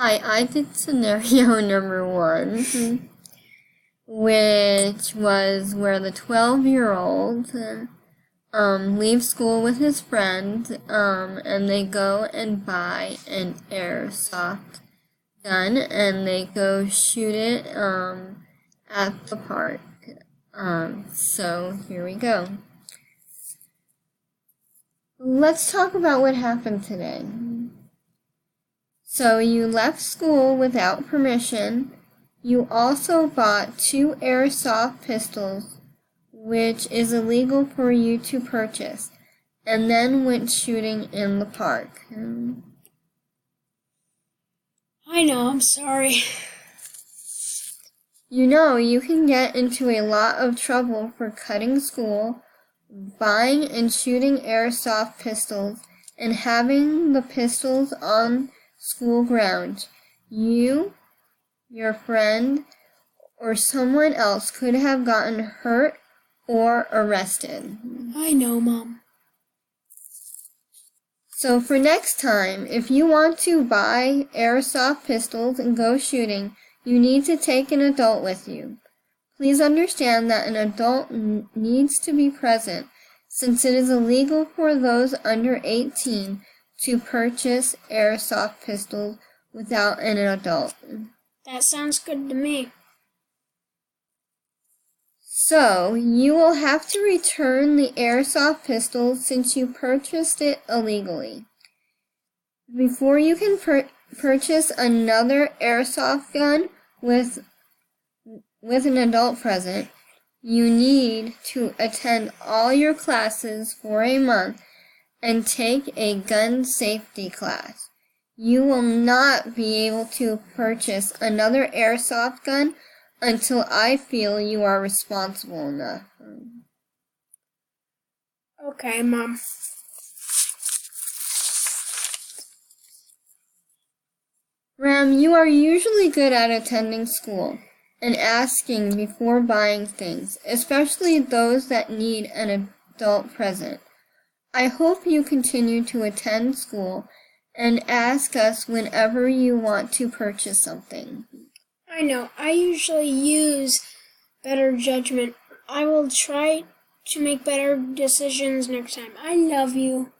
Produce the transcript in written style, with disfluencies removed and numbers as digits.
Hi, I did scenario number one, which was where the 12-year-old leaves school with his friend, and they go and buy an airsoft gun, and they go shoot it at the park. So here we go. Let's talk about what happened today. So you left school without permission. You also bought 2 airsoft pistols, which is illegal for you to purchase, and then went shooting in the park. I know, I'm sorry. You know, you can get into a lot of trouble for cutting school, buying and shooting airsoft pistols, and having the pistols on school grounds. You, your friend, or someone else could have gotten hurt or arrested. I know, Mom. So for next time, if you want to buy airsoft pistols and go shooting, you need to take an adult with you. Please understand that an adult needs to be present, since it is illegal for those under 18 to purchase airsoft pistols without an adult. That sounds good to me. So, you will have to return the airsoft pistol since you purchased it illegally. Before you can purchase another airsoft gun with an adult present, you need to attend all your classes for a month and take a gun safety class. You will not be able to purchase another airsoft gun until I feel you are responsible enough. Okay, Mom. Ram, you are usually good at attending school and asking before buying things, especially those that need an adult present. I hope you continue to attend school and ask us whenever you want to purchase something. I know, I usually use better judgment. I will try to make better decisions next time. I love you.